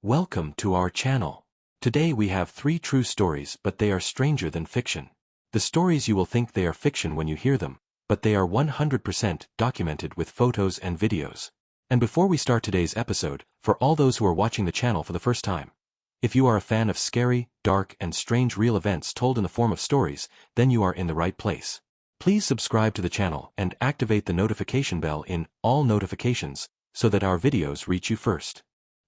Welcome to our channel. Today we have 3 true stories, but they are stranger than fiction. The stories you will think they are fiction when you hear them, but they are 100% documented with photos and videos. And before we start today's episode, for all those who are watching the channel for the first time, if you are a fan of scary, dark, and strange real events told in the form of stories, then you are in the right place. Please subscribe to the channel and activate the notification bell in all notifications so that our videos reach you first.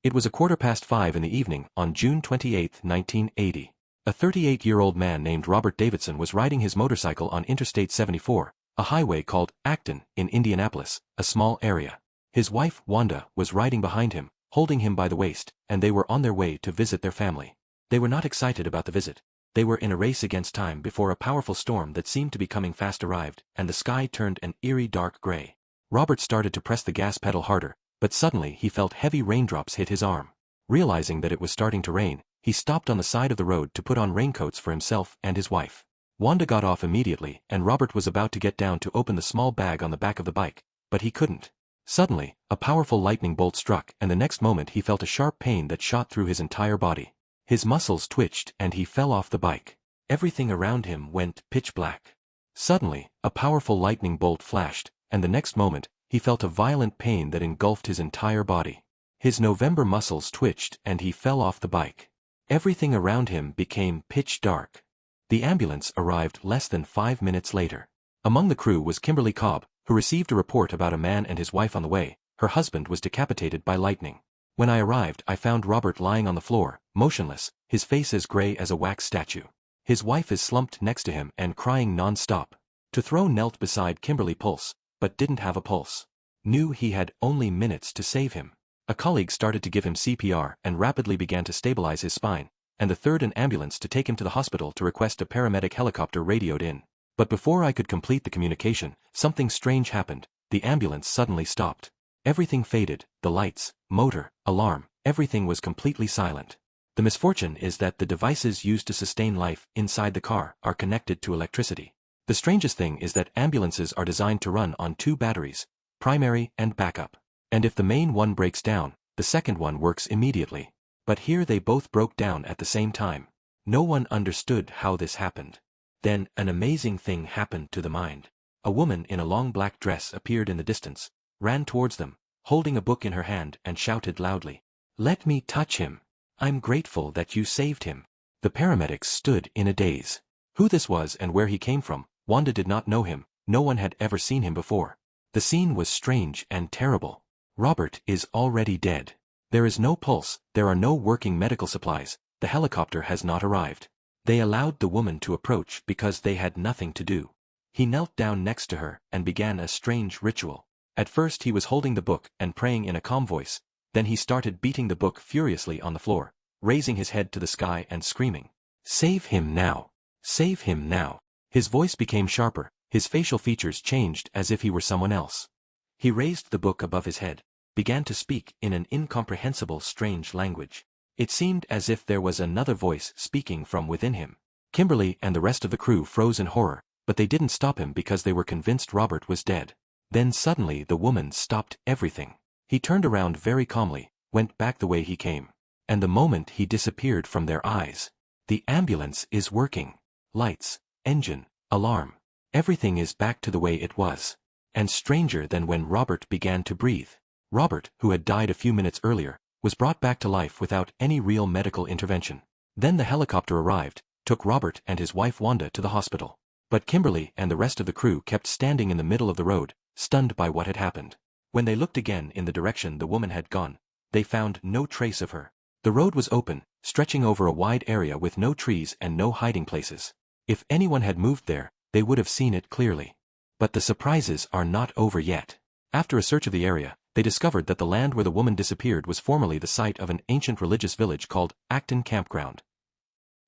It was 5:15 in the evening on June 28, 1980. A 38-year-old man named Robert Davidson was riding his motorcycle on Interstate 74, a highway called Acton in Indianapolis, a small area. His wife, Wanda, was riding behind him, holding him by the waist, and they were on their way to visit their family. They were not excited about the visit. They were in a race against time before a powerful storm that seemed to be coming fast arrived, and the sky turned an eerie dark gray. Robert started to press the gas pedal harder, but suddenly he felt heavy raindrops hit his arm. Realizing that it was starting to rain, he stopped on the side of the road to put on raincoats for himself and his wife. Wanda got off immediately, and Robert was about to get down to open the small bag on the back of the bike, but he couldn't. Suddenly, a powerful lightning bolt struck, and the next moment he felt a sharp pain that shot through his entire body. His muscles twitched and he fell off the bike. Everything around him went pitch black. Suddenly, a powerful lightning bolt flashed, and the next moment, he felt a violent pain that engulfed his entire body. His November muscles twitched and he fell off the bike. Everything around him became pitch dark. The ambulance arrived less than 5 minutes later. Among the crew was Kimberly Cobb, who received a report about a man and his wife on the way. Her husband was decapitated by lightning. When I arrived, I found Robert lying on the floor, motionless, his face as gray as a wax statue. His wife is slumped next to him and crying non-stop. Throne knelt beside Kimberly Pulse, but didn't have a pulse. Knew he had only minutes to save him. A colleague started to give him CPR and rapidly began to stabilize his spine, and the third an ambulance to take him to the hospital to request a paramedic helicopter radioed in. But before I could complete the communication, something strange happened. The ambulance suddenly stopped. Everything faded, the lights, motor, alarm, everything was completely silent. The misfortune is that the devices used to sustain life inside the car are connected to electricity. The strangest thing is that ambulances are designed to run on 2 batteries, primary and backup. And if the main one breaks down, the second one works immediately. But here they both broke down at the same time. No one understood how this happened. Then, an amazing thing happened to the mind. A woman in a long black dress appeared in the distance, ran towards them, holding a book in her hand, and shouted loudly, "Let me touch him. I'm grateful that you saved him." The paramedics stood in a daze. Who this was and where he came from, Wanda did not know him. No one had ever seen him before. The scene was strange and terrible. Robert is already dead. There is no pulse, there are no working medical supplies, the helicopter has not arrived. They allowed the woman to approach because they had nothing to do. He knelt down next to her and began a strange ritual. At first he was holding the book and praying in a calm voice, then he started beating the book furiously on the floor, raising his head to the sky and screaming, "Save him now! Save him now!" His voice became sharper, his facial features changed as if he were someone else. He raised the book above his head, began to speak in an incomprehensible strange language. It seemed as if there was another voice speaking from within him. Kimberly and the rest of the crew froze in horror, but they didn't stop him because they were convinced Robert was dead. Then suddenly the woman stopped everything. He turned around very calmly, went back the way he came. And the moment he disappeared from their eyes, the ambulance is working. Lights, engine, alarm, everything is back to the way it was. And stranger than when Robert began to breathe. Robert, who had died a few minutes earlier, was brought back to life without any real medical intervention. Then the helicopter arrived, took Robert and his wife Wanda to the hospital. But Kimberly and the rest of the crew kept standing in the middle of the road, stunned by what had happened. When they looked again in the direction the woman had gone, they found no trace of her. The road was open, stretching over a wide area with no trees and no hiding places. If anyone had moved there, they would have seen it clearly. But the surprises are not over yet. After a search of the area, they discovered that the land where the woman disappeared was formerly the site of an ancient religious village called Acton Campground.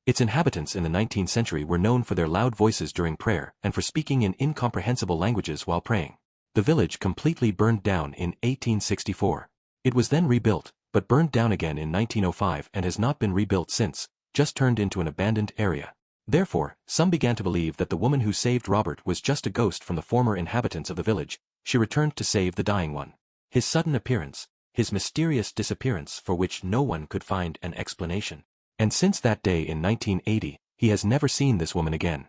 Its inhabitants in the 19th century were known for their loud voices during prayer and for speaking in incomprehensible languages while praying. The village completely burned down in 1864. It was then rebuilt, but burned down again in 1905 and has not been rebuilt since, just turned into an abandoned area. Therefore, some began to believe that the woman who saved Robert was just a ghost from the former inhabitants of the village. She returned to save the dying one. His sudden appearance, his mysterious disappearance for which no one could find an explanation. And since that day in 1980, he has never seen this woman again.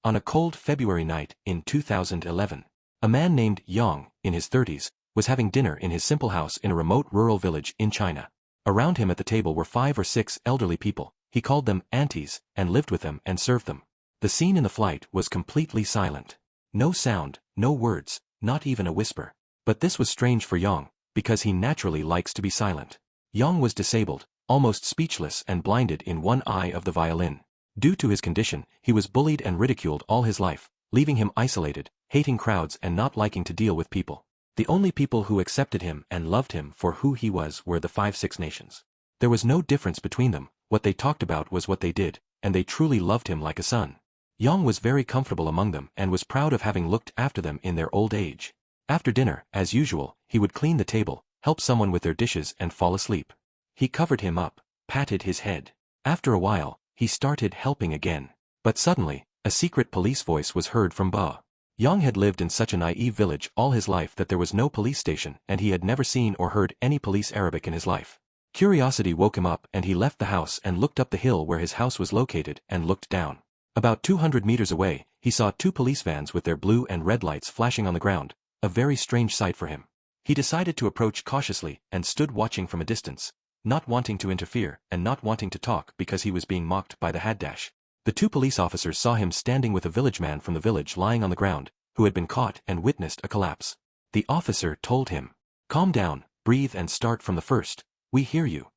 On a cold February night in 2011, a man named Yang, in his 30s, was having dinner in his simple house in a remote rural village in China. Around him at the table were 5 or 6 elderly people. He called them aunties and lived with them and served them. The scene in the flight was completely silent. No sound, no words, not even a whisper. But this was strange for Yang, because he naturally likes to be silent. Yang was disabled, almost speechless and blinded in one eye of the violin. Due to his condition, he was bullied and ridiculed all his life, leaving him isolated, hating crowds and not liking to deal with people. The only people who accepted him and loved him for who he was were the 5-6 nations. There was no difference between them. What they talked about was what they did, and they truly loved him like a son. Yang was very comfortable among them and was proud of having looked after them in their old age. After dinner, as usual, he would clean the table, help someone with their dishes and fall asleep. He covered him up, patted his head. After a while, he started helping again. But suddenly, a secret police voice was heard from Ba. Yang had lived in such a naive village all his life that there was no police station and he had never seen or heard any police Arabic in his life. Curiosity woke him up and he left the house and looked up the hill where his house was located and looked down. About 200 meters away, he saw 2 police vans with their blue and red lights flashing on the ground, a very strange sight for him. He decided to approach cautiously and stood watching from a distance, not wanting to interfere and not wanting to talk because he was being mocked by the Haddash. The 2 police officers saw him standing with a village man from the village lying on the ground, who had been caught and witnessed a collapse. The officer told him, "Calm down, breathe and start from the first. We hear you."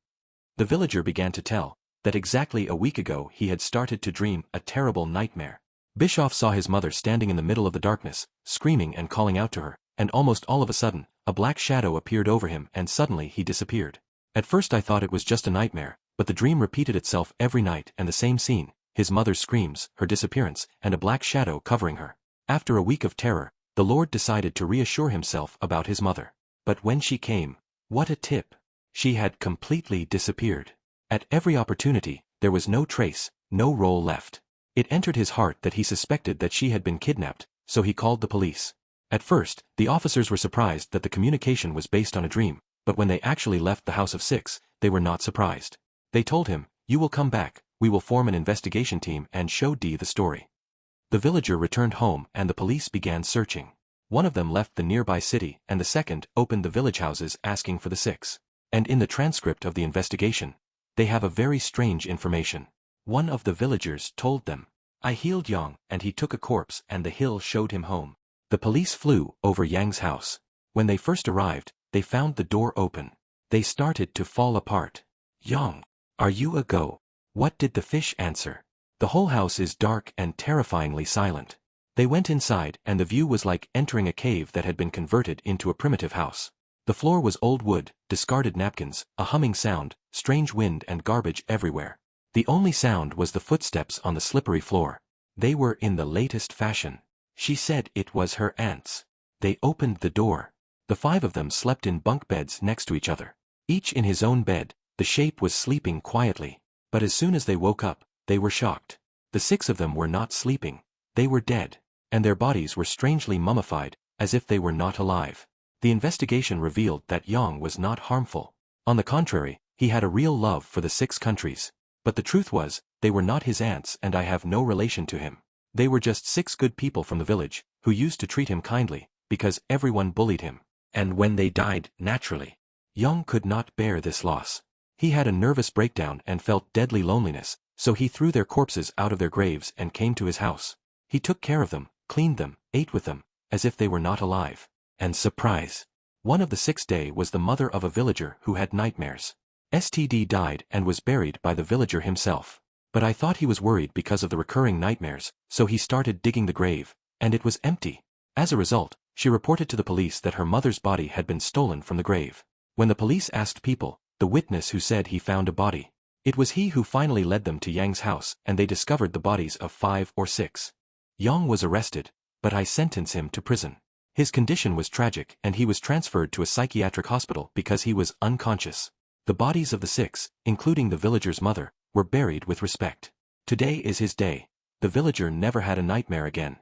The villager began to tell that exactly a week ago he had started to dream a terrible nightmare. Bischoff saw his mother standing in the middle of the darkness, screaming and calling out to her, and almost all of a sudden, a black shadow appeared over him and suddenly he disappeared. At first I thought it was just a nightmare, but the dream repeated itself every night and the same scene, his mother's screams, her disappearance, and a black shadow covering her. After a week of terror, the Lord decided to reassure himself about his mother. But when she came, what a tip! She had completely disappeared. At every opportunity, there was no trace, no role left. It entered his heart that he suspected that she had been kidnapped, so he called the police. At first, the officers were surprised that the communication was based on a dream, but when they actually left the house of 6, they were not surprised. They told him, "You will come back, we will form an investigation team and show Dee the story." The villager returned home and the police began searching. One of them left the nearby city and the second opened the village houses asking for the 6. And in the transcript of the investigation, they have a very strange information. One of the villagers told them, "I healed Yang and he took a corpse and the hill showed him home." The police flew over Yang's house. When they first arrived, they found the door open. They started to fall apart. "Yang, are you a go?" What did the fish answer? "The whole house is dark and terrifyingly silent." They went inside and the view was like entering a cave that had been converted into a primitive house. The floor was old wood, discarded napkins, a humming sound, strange wind and garbage everywhere. The only sound was the footsteps on the slippery floor. They were in the latest fashion. She said it was her aunt's. They opened the door. The 5 of them slept in bunk beds next to each other. Each in his own bed, the shape was sleeping quietly. But as soon as they woke up, they were shocked. The 6 of them were not sleeping. They were dead. And their bodies were strangely mummified, as if they were not alive. The investigation revealed that Yang was not harmful. On the contrary, he had a real love for the 6 countries. But the truth was, they were not his aunts and I have no relation to him. They were just 6 good people from the village, who used to treat him kindly, because everyone bullied him. And when they died, naturally, Yang could not bear this loss. He had a nervous breakdown and felt deadly loneliness, so he threw their corpses out of their graves and came to his house. He took care of them, cleaned them, ate with them, as if they were not alive. And surprise! One of the 6th day was the mother of a villager who had nightmares. Std died and was buried by the villager himself. But I thought he was worried because of the recurring nightmares, so he started digging the grave, and it was empty. As a result, she reported to the police that her mother's body had been stolen from the grave. When the police asked people, the witness who said he found a body. It was he who finally led them to Yang's house and they discovered the bodies of 5 or 6. Yang was arrested, but I sentence him to prison. His condition was tragic and he was transferred to a psychiatric hospital because he was unconscious. The bodies of the 6, including the villager's mother, were buried with respect. Today is his day. The villager never had a nightmare again.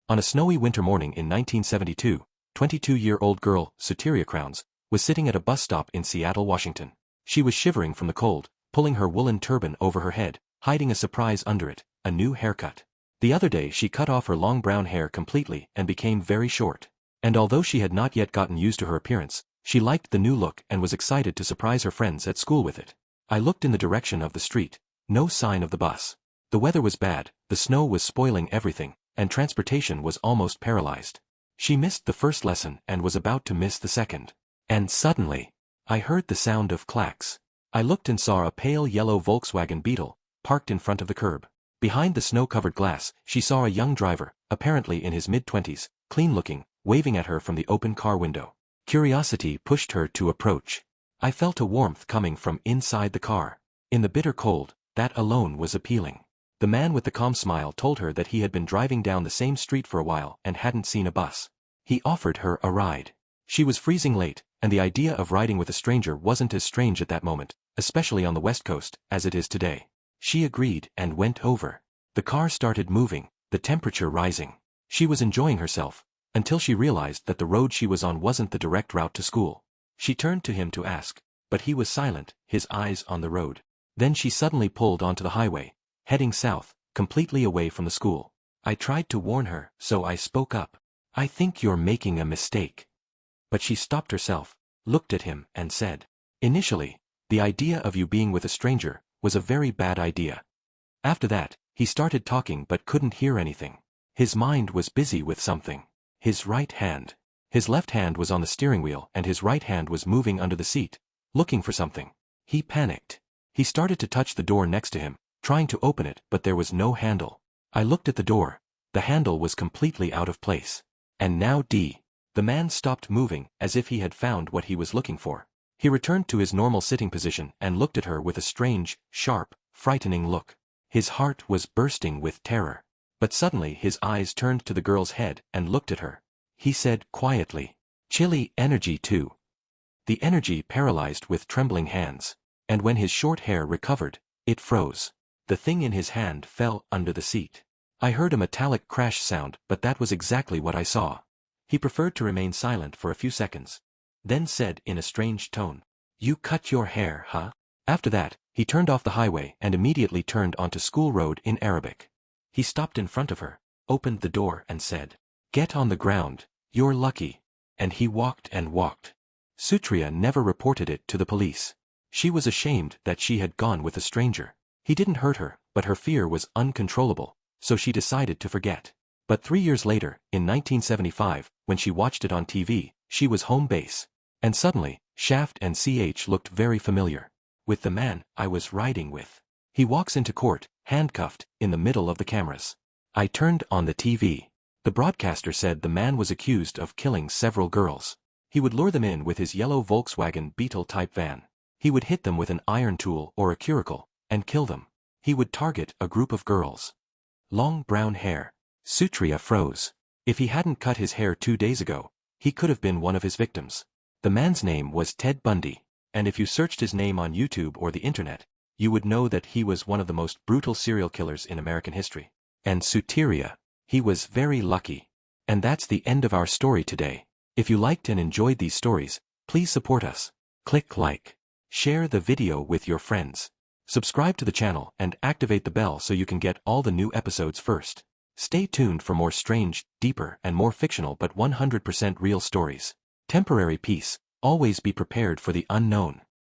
On a snowy winter morning in 1972, 22-year-old girl, Soteria Crowns, was sitting at a bus stop in Seattle, Washington. She was shivering from the cold, pulling her woolen turban over her head, hiding a surprise under it, a new haircut. The other day she cut off her long brown hair completely and became very short. And although she had not yet gotten used to her appearance, she liked the new look and was excited to surprise her friends at school with it. I looked in the direction of the street. No sign of the bus. The weather was bad, the snow was spoiling everything, and transportation was almost paralyzed. She missed the first lesson and was about to miss the second. And suddenly, I heard the sound of clacks. I looked and saw a pale yellow Volkswagen Beetle, parked in front of the curb. Behind the snow-covered glass, she saw a young driver, apparently in his mid-20s, clean-looking, waving at her from the open car window. Curiosity pushed her to approach. I felt a warmth coming from inside the car. In the bitter cold, that alone was appealing. The man with the calm smile told her that he had been driving down the same street for a while and hadn't seen a bus. He offered her a ride. She was freezing late, and the idea of riding with a stranger wasn't as strange at that moment, especially on the West Coast, as it is today. She agreed and went over. The car started moving, the temperature rising. She was enjoying herself, until she realized that the road she was on wasn't the direct route to school. She turned to him to ask, but he was silent, his eyes on the road. Then she suddenly pulled onto the highway, heading south, completely away from the school. I tried to warn her, so I spoke up. I think you're making a mistake. But she stopped herself, looked at him, and said, initially, the idea of you being with a stranger was a very bad idea. After that, he started talking but couldn't hear anything. His mind was busy with something. His right hand. His left hand was on the steering wheel and his right hand was moving under the seat, looking for something. He panicked. He started to touch the door next to him, trying to open it, but there was no handle. I looked at the door. The handle was completely out of place. And now the man stopped moving, as if he had found what he was looking for. He returned to his normal sitting position and looked at her with a strange, sharp, frightening look. His heart was bursting with terror. But suddenly his eyes turned to the girl's head and looked at her. He said quietly, "Chilly energy too." The energy paralyzed with trembling hands. And when his short hair recovered, it froze. The thing in his hand fell under the seat. I heard a metallic crash sound, but that was exactly what I saw. He preferred to remain silent for a few seconds, then said in a strange tone, "You cut your hair, huh?" After that, he turned off the highway and immediately turned onto School Road in Arabic. He stopped in front of her, opened the door and said, "Get on the ground, you're lucky." And he walked and walked. Sutria never reported it to the police. She was ashamed that she had gone with a stranger. He didn't hurt her, but her fear was uncontrollable, so she decided to forget. But 3 years later, in 1975, when she watched it on TV, she was home base. And suddenly, Shaft and CH looked very familiar. With the man I was riding with. He walks into court, handcuffed, in the middle of the cameras. I turned on the TV. The broadcaster said the man was accused of killing several girls. He would lure them in with his yellow Volkswagen Beetle-type van. He would hit them with an iron tool or a curricle, and kill them. He would target a group of girls. Long brown hair. Sutria froze. If he hadn't cut his hair 2 days ago, he could have been one of his victims. The man's name was Ted Bundy, and if you searched his name on YouTube or the internet, you would know that he was one of the most brutal serial killers in American history. And Sutria, he was very lucky. And that's the end of our story today. If you liked and enjoyed these stories, please support us. Click like. Share the video with your friends. Subscribe to the channel and activate the bell so you can get all the new episodes first. Stay tuned for more strange, deeper, and more fictional but 100% real stories. Temporary peace. Always be prepared for the unknown.